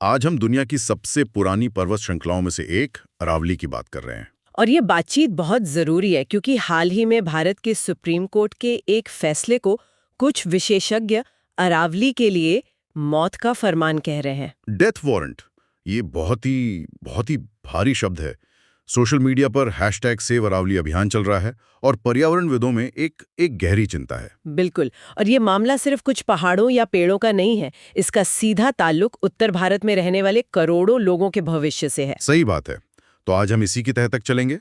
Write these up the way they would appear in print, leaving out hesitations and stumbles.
आज हम दुनिया की सबसे पुरानी पर्वत श्रृंखलाओं में से एक अरावली की बात कर रहे हैं। और ये बातचीत बहुत जरूरी है क्योंकि हाल ही में भारत के सुप्रीम कोर्ट के एक फैसले को कुछ विशेषज्ञ अरावली के लिए मौत का फरमान कह रहे हैं। डेथ वारंट, ये बहुत ही भारी शब्द है। सोशल मीडिया पर #सेव अरावली अभियान चल रहा है और पर्यावरणविदों में एक गहरी चिंता है। बिल्कुल। और ये मामला सिर्फ कुछ पहाड़ों या पेड़ों का नहीं है, इसका सीधा ताल्लुक उत्तर भारत में रहने वाले करोड़ों लोगों के भविष्य से है। सही बात है। तो आज हम इसी की तह तक चलेंगे।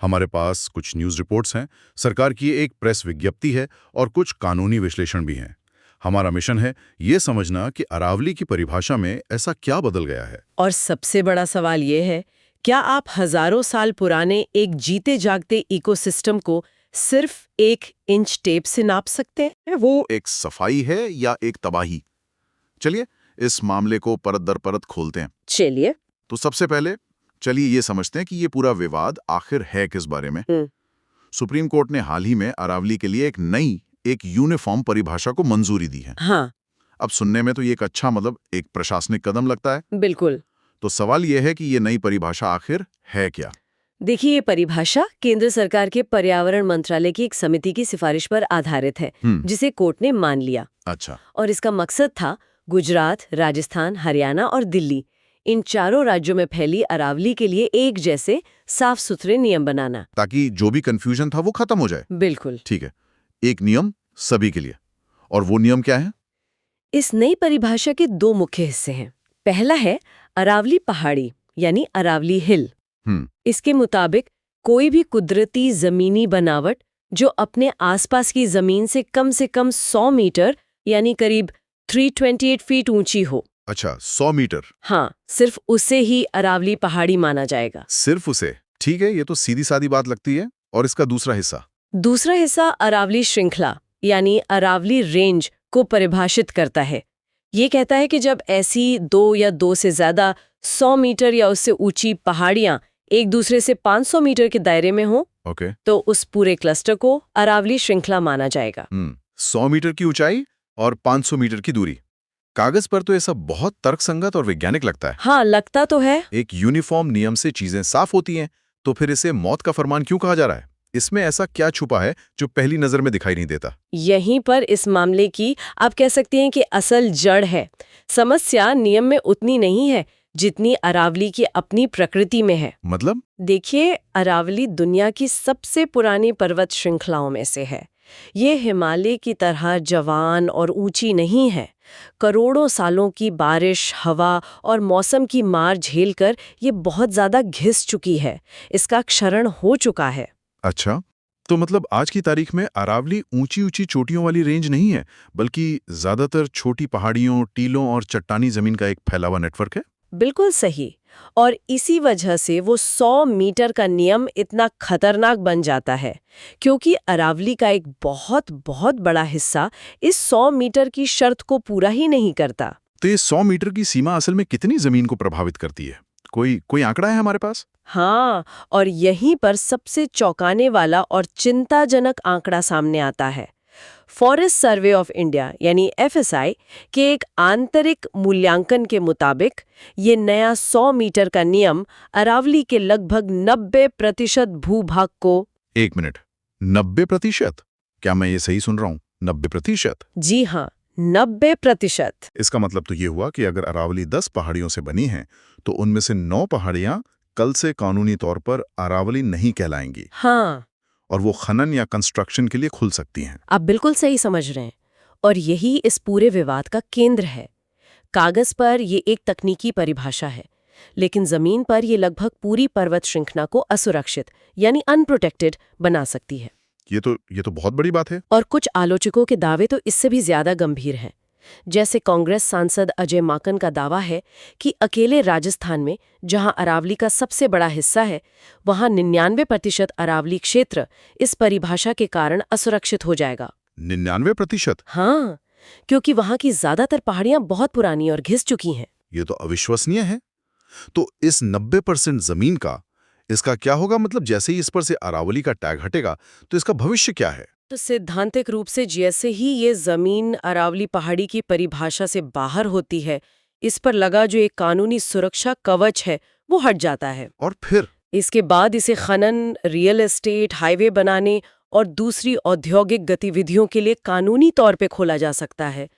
हमारे पास कुछ न्यूज़ रिपोर्ट्स हैं, सरकार की एक प्रेस विज्ञप्ति है और कुछ कानूनी विश्लेषण भी हैं। हमारा मिशन है ये समझना कि अरावली की परिभाषा में ऐसा क्या बदल गया है। और सबसे बड़ा सवाल ये है, क्या आप हजारों साल पुराने एक जीते जागते इकोसिस्टम को सिर्फ 1 इंच टेप से नाप सकते हैं? वो एक सफाई है या एक तबाही? चलिए इस मामले को परत दर परत खोलते हैं। चलिए। तो सबसे पहले चलिए ये समझते हैं कि ये पूरा विवाद आखिर है किस बारे में। सुप्रीम कोर्ट ने हाल ही में अरावली के लिए एक यूनिफॉर्म परिभाषा को मंजूरी दी है। हाँ। अब सुनने में तो ये एक अच्छा एक प्रशासनिक कदम लगता है। बिल्कुल। तो सवाल ये है कि ये नई परिभाषा आखिर है क्या? देखिए, ये परिभाषा केंद्र सरकार के पर्यावरण मंत्रालय की एक समिति की सिफारिश पर आधारित है, जिसे कोर्ट ने मान लिया। अच्छा। और इसका मकसद था गुजरात, राजस्थान, हरियाणा और दिल्ली, इन चारों राज्यों में फैली अरावली के लिए एक जैसे साफ सुथरे नियम बनाना, ताकि जो भी कंफ्यूजन था वो खत्म हो जाए। बिल्कुल। ठीक है, एक नियम सभी के लिए। और वो नियम क्या है? इस नई परिभाषा के 2 मुख्य हिस्से हैं। पहला है अरावली पहाड़ी यानी अरावली हिल। इसके मुताबिक कोई भी कुदरती जमीनी बनावट जो अपने आसपास की जमीन से कम 100 मीटर यानी करीब 328 फीट ऊंची हो। अच्छा, 100 मीटर? हाँ, सिर्फ उसे ही अरावली पहाड़ी माना जाएगा। सिर्फ उसे? ठीक है, ये तो सीधी सादी बात लगती है। और इसका दूसरा हिस्सा? दूसरा हिस्सा अरावली श्रृंखला यानी अरावली रेंज को परिभाषित करता है। ये कहता है कि जब ऐसी 2 या 2 से ज्यादा 100 मीटर या उससे ऊंची पहाड़ियां एक दूसरे से 500 मीटर के दायरे में हो, तो उस पूरे क्लस्टर को अरावली श्रृंखला माना जाएगा। 100 मीटर की ऊंचाई और 500 मीटर की दूरी। कागज पर तो ये सब बहुत तर्कसंगत और वैज्ञानिक लगता है। हाँ, लगता तो है। एक यूनिफॉर्म नियम से चीजें साफ होती हैं, तो फिर इसे मौत का फरमान क्यों कहा जा रहा है? इसमें ऐसा क्या छुपा है जो पहली नजर में दिखाई नहीं देता? यहीं पर इस मामले की आप कह सकते हैं कि असल जड़ है। समस्या नियम में उतनी नहीं है जितनी अरावली की अपनी प्रकृति में है। मतलब? देखिए, अरावली दुनिया की सबसे पुरानी पर्वत श्रृंखलाओं में से है। ये हिमालय की तरह जवान और ऊंची नहीं है। करोड़ों सालों की बारिश, हवा और मौसम की मार झेलकर ये बहुत ज्यादा घिस चुकी है। इसका क्षरण हो चुका है। अच्छा, तो मतलब आज की तारीख में अरावली ऊंची ऊंची चोटियों वाली रेंज नहीं है, बल्कि ज्यादातर छोटी पहाड़ियों, टीलों और चट्टानी जमीन का एक फैला हुआ नेटवर्क है। बिल्कुल सही। और इसी वजह से वो 100 मीटर का नियम इतना खतरनाक बन जाता है, क्योंकि अरावली का एक बहुत बहुत बड़ा हिस्सा इस 100 मीटर की शर्त को पूरा ही नहीं करता। तो ये 100 मीटर की सीमा असल में कितनी जमीन को प्रभावित करती है? कोई आंकड़ा है हमारे पास? हाँ, और यहीं पर सबसे चौंकाने वाला और चिंताजनक आंकड़ा सामने आता है। फॉरेस्ट सर्वे ऑफ इंडिया यानी FSI के एक आंतरिक मूल्यांकन के मुताबिक ये नया 100 मीटर का नियम अरावली के लगभग 90% भूभाग को। 1 मिनट, 90%? क्या मैं ये सही सुन रहा हूँ? 90%? जी हाँ, 90%। इसका मतलब तो ये हुआ कि अगर अरावली 10 पहाड़ियों से बनी है, तो उनमें से 9 पहाड़ियां कल से कानूनी तौर पर अरावली नहीं कहलाएंगी। हाँ, और वो खनन या कंस्ट्रक्शन के लिए खुल सकती हैं। आप बिल्कुल सही समझ रहे हैं। और यही इस पूरे विवाद का केंद्र है। कागज पर ये एक तकनीकी परिभाषा है, लेकिन जमीन पर ये लगभग पूरी पर्वत श्रृंखला को असुरक्षित यानी अनप्रोटेक्टेड बना सकती है। ये तो बहुत बड़ी बात है। और कुछ आलोचकों के दावे तो इससे भी ज्यादा गंभीर हैं। जैसे कांग्रेस सांसद अजय माकन का दावा है कि अकेले राजस्थान में, जहां अरावली का सबसे बड़ा हिस्सा है, वहां 99% अरावली क्षेत्र इस परिभाषा के कारण असुरक्षित हो जाएगा। 99%? हाँ, क्योंकि वहां की ज्यादातर पहाड़ियां बहुत पुरानी और घिस चुकी हैं। ये तो अविश्वसनीय है। तो इस 90% जमीन का इसका क्या होगा? मतलब जैसे ही इस पर से अरावली का टैग हटेगा, तो इसका भविष्य क्या है? तो सैद्धांतिक रूप से जैसे ही ये जमीन अरावली पहाड़ी की परिभाषा से बाहर होती है, इस पर लगा जो एक कानूनी सुरक्षा कवच है वो हट जाता है। और फिर इसके बाद इसे खनन, रियल एस्टेट, हाईवे बनाने और दूसरी औद्योगिक गतिविधियों के लिए कानूनी तौर पे खोला जा सकता है।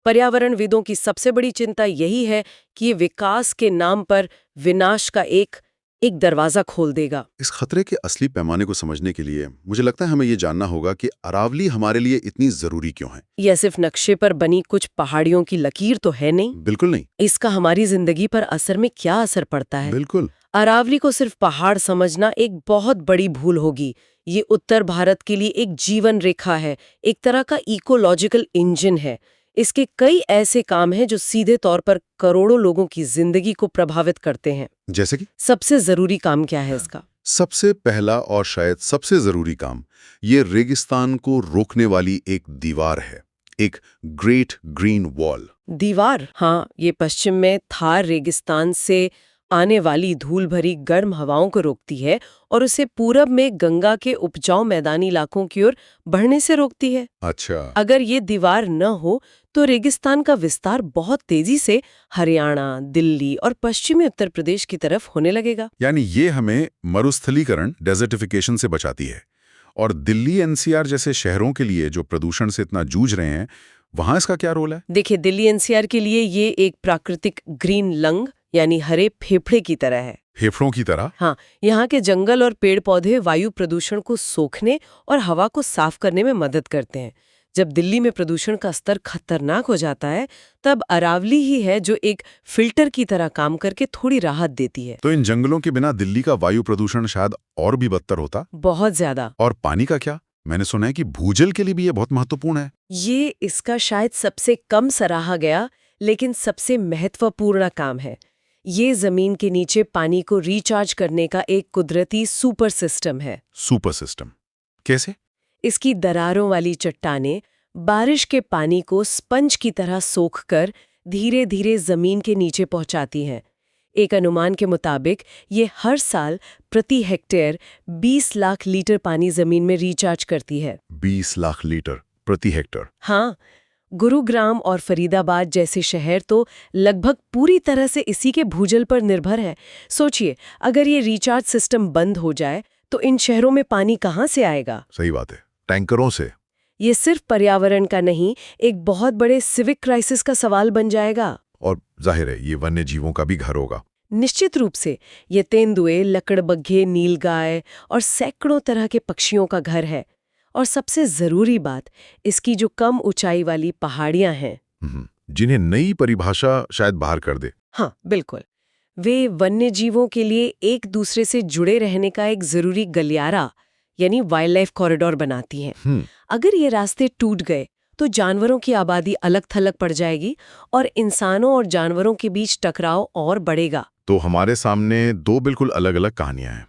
पर्यावरणविदों की सबसे बड़ी चिंता यही है कि ये विकास के नाम पर विनाश का एक दरवाजा खोल देगा। इस खतरे के असली पैमाने को समझने के लिए मुझे लगता है हमें ये जानना होगा कि अरावली हमारे लिए इतनी जरूरी क्यों है। यह सिर्फ नक्शे पर बनी कुछ पहाड़ियों की लकीर तो है नहीं। बिल्कुल नहीं। इसका हमारी जिंदगी पर असल में क्या असर पड़ता है? बिल्कुल। अरावली को सिर्फ पहाड़ समझना एक बहुत बड़ी भूल होगी। ये उत्तर भारत के लिए एक जीवन रेखा है, एक तरह का इकोलॉजिकल इंजन है। इसके कई ऐसे काम हैं जो सीधे तौर पर करोड़ों लोगों की जिंदगी को प्रभावित करते हैं। जैसे कि सबसे जरूरी काम क्या है इसका? सबसे पहला और शायद सबसे जरूरी काम ये रेगिस्तान को रोकने वाली एक दीवार है, एक ग्रेट ग्रीन वॉल। दीवार? हाँ, ये पश्चिम में थार रेगिस्तान से आने वाली धूल भरी गर्म हवाओं को रोकती है और उसे पूरब में गंगा के उपजाऊ मैदानी इलाकों की ओर बढ़ने से रोकती है। अच्छा। अगर ये दीवार न हो तो रेगिस्तान का विस्तार बहुत तेजी से हरियाणा, दिल्ली और पश्चिमी उत्तर प्रदेश की तरफ होने लगेगा। यानी ये हमें मरुस्थलीकरण, डेजर्टिफिकेशन से बचाती है। और दिल्ली एनसीआर जैसे शहरों के लिए जो प्रदूषण से इतना जूझ रहे हैं, वहां इसका क्या रोल है? देखिए, दिल्ली एनसीआर के लिए ये एक प्राकृतिक ग्रीन लंग यानी हरे फेफड़े की तरह है। फेफड़ों की तरह? हाँ, यहाँ के जंगल और पेड़ पौधे वायु प्रदूषण को सोखने और हवा को साफ करने में मदद करते हैं। जब दिल्ली में प्रदूषण का स्तर खतरनाक हो जाता है, तब अरावली ही है जो एक फिल्टर की तरह काम करके थोड़ी राहत देती है। तो इन जंगलों के बिना दिल्ली का वायु प्रदूषण शायद और भी बदतर होता। बहुत ज्यादा। और पानी का क्या? मैंने सुना है कि भूजल के लिए भी ये बहुत महत्वपूर्ण है। ये इसका शायद सबसे कम सराहा गया लेकिन सबसे महत्वपूर्ण काम है। ये जमीन के नीचे पानी को रिचार्ज करने का एक कुदरती सुपर सिस्टम है। सुपर सिस्टम कैसे? इसकी दरारों वाली चट्टानें बारिश के पानी को स्पंज की तरह सोखकर धीरे धीरे जमीन के नीचे पहुंचाती हैं। एक अनुमान के मुताबिक ये हर साल प्रति हेक्टेयर 20 लाख लीटर पानी जमीन में रिचार्ज करती है। 20 लाख लीटर प्रति हेक्टेयर? हाँ, गुरुग्राम और फरीदाबाद जैसे शहर तो लगभग पूरी तरह से इसी के भूजल पर निर्भर है। सोचिए, अगर ये रिचार्ज सिस्टम बंद हो जाए तो इन शहरों में पानी कहाँ से आएगा? सही बात है, टैंकरों से। ये सिर्फ पर्यावरण का नहीं, एक बहुत बड़े सिविक क्राइसिस का सवाल बन जाएगा। और जाहिर है ये वन्य जीवों का भी घर होगा। निश्चित रूप से ये तेंदुए, लकड़बग्घे, नीलगाय और सैकड़ों तरह के पक्षियों का घर है। और सबसे जरूरी बात, इसकी जो कम ऊंचाई वाली पहाड़ियां हैं, जिन्हें नई परिभाषा शायद बाहर कर दे। हाँ बिल्कुल, वे वन्य जीवों के लिए एक दूसरे से जुड़े रहने का एक जरूरी गलियारा यानी वाइल्ड लाइफ कॉरिडोर बनाती हैं। अगर ये रास्ते टूट गए तो जानवरों की आबादी अलग थलग पड़ जाएगी और इंसानों और जानवरों के बीच टकराव और बढ़ेगा। तो हमारे सामने दो बिल्कुल अलग अलग कहानियां हैं।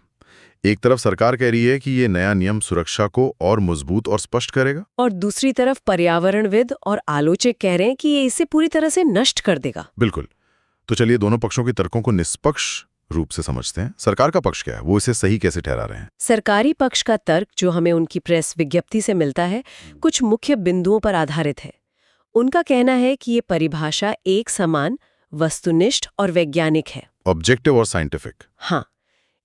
एक तरफ सरकार कह रही है कि ये नया नियम सुरक्षा को और मजबूत और स्पष्ट करेगा, और दूसरी तरफ पर्यावरणविद और आलोचक कह रहे हैं कि ये इसे पूरी तरह से नष्ट कर देगा। बिल्कुल। तो चलिए दोनों पक्षों के तर्कों को निष्पक्ष रूप से समझते हैं। सरकार का पक्ष क्या है, वो इसे सही कैसे ठहरा रहे हैं? सरकारी पक्ष का तर्क, जो हमें उनकी प्रेस विज्ञप्ति से मिलता है, कुछ मुख्य बिंदुओं पर आधारित है। उनका कहना है कि ये परिभाषा एक समान, वस्तुनिष्ठ और वैज्ञानिक है। ऑब्जेक्टिव और साइंटिफिक। हाँ,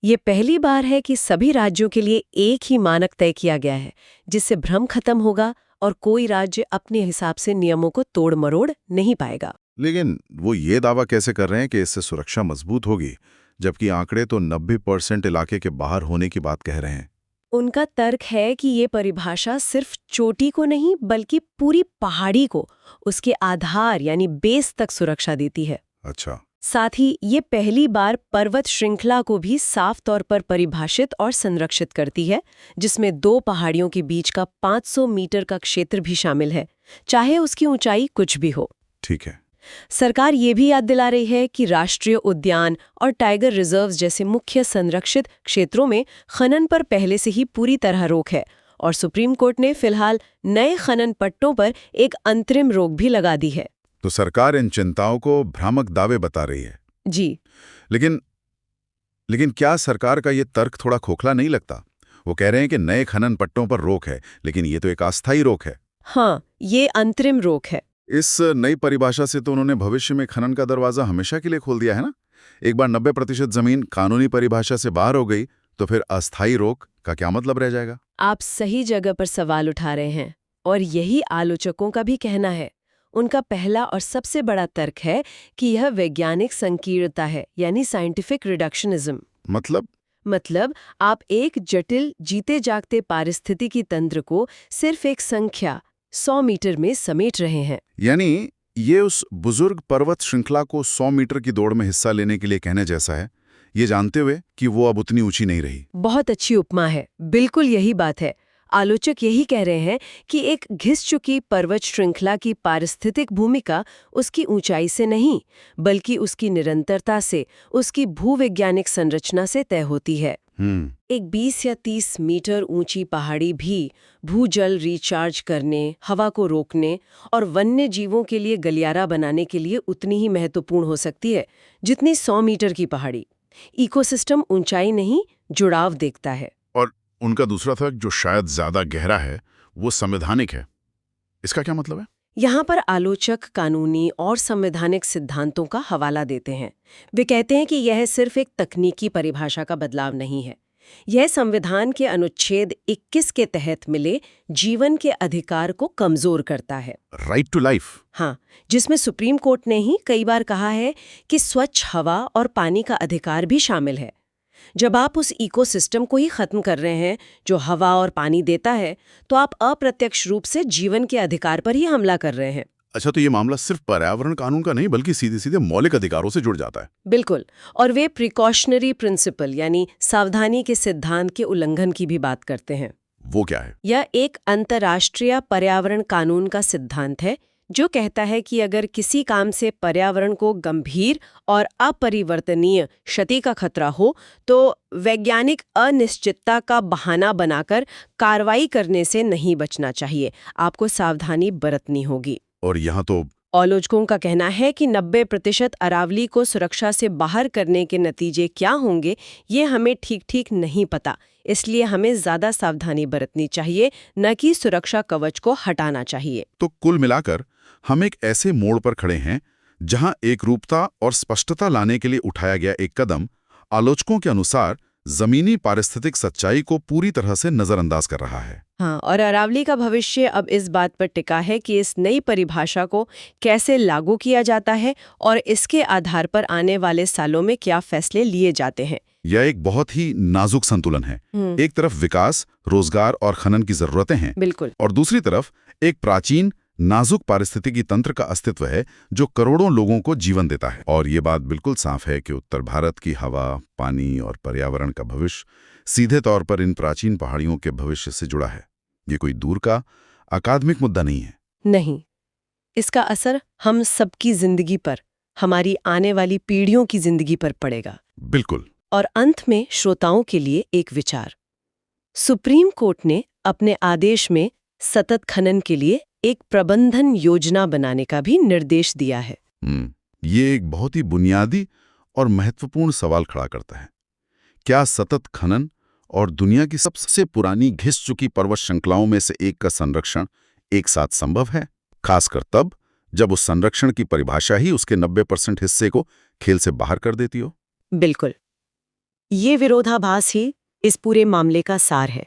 ये पहली बार है कि सभी राज्यों के लिए एक ही मानक तय किया गया है, जिससे भ्रम खत्म होगा और कोई राज्य अपने हिसाब से नियमों को तोड़ मरोड़ नहीं पाएगा। लेकिन वो ये दावा कैसे कर रहे हैं कि इससे सुरक्षा मजबूत होगी, जबकि आंकड़े तो 90% इलाके के बाहर होने की बात कह रहे हैं? उनका तर्क है कि ये परिभाषा सिर्फ चोटी को नहीं बल्कि पूरी पहाड़ी को उसके आधार यानी बेस तक सुरक्षा देती है। अच्छा। साथ ही ये पहली बार पर्वत श्रृंखला को भी साफ तौर पर परिभाषित और संरक्षित करती है, जिसमें दो पहाड़ियों के बीच का 500 मीटर का क्षेत्र भी शामिल है, चाहे उसकी ऊंचाई कुछ भी हो। ठीक है। सरकार ये भी याद दिला रही है कि राष्ट्रीय उद्यान और टाइगर रिजर्व्स जैसे मुख्य संरक्षित क्षेत्रों में खनन पर पहले से ही पूरी तरह रोक है, और सुप्रीम कोर्ट ने फिलहाल नए खनन पट्टों पर एक अंतरिम रोक भी लगा दी है। तो सरकार इन चिंताओं को भ्रामक दावे बता रही है। जी। लेकिन क्या सरकार का ये तर्क थोड़ा खोखला नहीं लगता? वो कह रहे हैं कि नए खनन पट्टों पर रोक है, लेकिन ये तो एक अस्थायी रोक है। हाँ, ये अंतरिम रोक है। इस नई परिभाषा से तो उन्होंने भविष्य में खनन का दरवाजा हमेशा के लिए खोल दिया है ना। एक बार 90% जमीन कानूनी परिभाषा से बाहर हो गई तो फिर अस्थायी रोक का क्या मतलब रह जाएगा? आप सही जगह पर सवाल उठा रहे हैं और यही आलोचकों का भी कहना है। उनका पहला और सबसे बड़ा तर्क है कि यह वैज्ञानिक संकीर्णता है, यानी साइंटिफिक रिडक्शनिज्म। मतलब आप एक जटिल जीते जागते पारिस्थितिकी तंत्र को सिर्फ एक संख्या 100 मीटर में समेट रहे हैं। यानी ये उस बुजुर्ग पर्वत श्रृंखला को 100 मीटर की दौड़ में हिस्सा लेने के लिए कहने जैसा है, ये जानते हुए कि वो अब उतनी ऊंची नहीं रही। बहुत अच्छी उपमा है, बिल्कुल यही बात है। आलोचक यही कह रहे हैं कि एक घिस चुकी पर्वत श्रृंखला की पारिस्थितिक भूमिका उसकी ऊंचाई से नहीं, बल्कि उसकी निरंतरता से, उसकी भूवैज्ञानिक संरचना से तय होती है। एक 20 या 30 मीटर ऊंची पहाड़ी भी भूजल रिचार्ज करने, हवा को रोकने और वन्य जीवों के लिए गलियारा बनाने के लिए उतनी ही महत्वपूर्ण हो सकती है जितनी 100 मीटर की पहाड़ी। इकोसिस्टम ऊंचाई नहीं, जुड़ाव देखता है। और उनका दूसरा तर्क, जो शायद ज्यादा गहरा है, वो संवैधानिक है। इसका क्या मतलब है? यहाँ पर आलोचक कानूनी और संवैधानिक सिद्धांतों का हवाला देते हैं। वे कहते हैं कि यह सिर्फ एक तकनीकी परिभाषा का बदलाव नहीं है, यह संविधान के अनुच्छेद 21 के तहत मिले जीवन के अधिकार को कमजोर करता है। Right to life. हाँ, जिसमें सुप्रीम कोर्ट ने ही कई बार कहा है कि स्वच्छ हवा और पानी का अधिकार भी शामिल है। जब आप उस इकोसिस्टम को ही खत्म कर रहे हैं जो हवा और पानी देता है, तो आप अप्रत्यक्ष रूप से जीवन के अधिकार पर ही हमला कर रहे हैं। अच्छा, तो ये मामला सिर्फ पर्यावरण कानून का नहीं, बल्कि सीधे सीधे मौलिक अधिकारों से जुड़ जाता है। बिल्कुल, और वे प्रिकॉशनरी प्रिंसिपल यानी सावधानी के सिद्धांत के उल्लंघन की भी बात करते हैं। वो क्या है? यह एक अंतर्राष्ट्रीय पर्यावरण कानून का सिद्धांत है जो कहता है कि अगर किसी काम से पर्यावरण को गंभीर और अपरिवर्तनीय क्षति का खतरा हो तो वैज्ञानिक अनिश्चितता का बहाना बनाकर कार्रवाई करने से नहीं बचना चाहिए, आपको सावधानी बरतनी होगी। और यहाँ तो आलोचकों का कहना है कि 90% अरावली को सुरक्षा से बाहर करने के नतीजे क्या होंगे ये हमें ठीक नहीं पता, इसलिए हमें ज्यादा सावधानी बरतनी चाहिए, न कि सुरक्षा कवच को हटाना चाहिए। तो कुल मिलाकर हम एक ऐसे मोड़ पर खड़े हैं जहां एकरूपता और स्पष्टता लाने के लिए उठाया गया एक कदम आलोचकों के अनुसार जमीनी पारिस्थितिक सच्चाई को पूरी तरह से नजरअंदाज कर रहा है। हाँ, और अरावली का भविष्य अब इस बात पर टिका है कि इस नई परिभाषा को कैसे लागू किया जाता है और इसके आधार पर आने वाले सालों में क्या फैसले लिए जाते हैं। यह एक बहुत ही नाजुक संतुलन है। एक तरफ विकास, रोजगार और खनन की जरूरतें हैं, बिल्कुल, और दूसरी तरफ एक प्राचीन नाजुक पारिस्थितिकी तंत्र का अस्तित्व है जो करोड़ों लोगों को जीवन देता है। और ये बात बिल्कुल साफ है कि उत्तर भारत की हवा, पानी और पर्यावरण का भविष्य सीधे तौर पर इन प्राचीन पहाड़ियों के भविष्य से जुड़ा है। ये कोई दूर का अकादमिक मुद्दा नहीं है। नहीं, इसका असर हम सबकी जिंदगी पर, हमारी आने वाली पीढ़ियों की जिंदगी पर पड़ेगा। बिल्कुल। और अंत में श्रोताओं के लिए एक विचार। सुप्रीम कोर्ट ने अपने आदेश में सतत खनन के लिए एक प्रबंधन योजना बनाने का भी निर्देश दिया है। ये एक बहुत ही बुनियादी और महत्वपूर्ण सवाल खड़ा करता है। क्या सतत खनन और दुनिया की सबसे पुरानी घिस चुकी पर्वत श्रृंखलाओं में से एक का संरक्षण एक साथ संभव है, खासकर तब जब उस संरक्षण की परिभाषा ही उसके 90% हिस्से को खेल से बाहर कर देती हो? बिल्कुल, ये विरोधाभास ही इस पूरे मामले का सार है।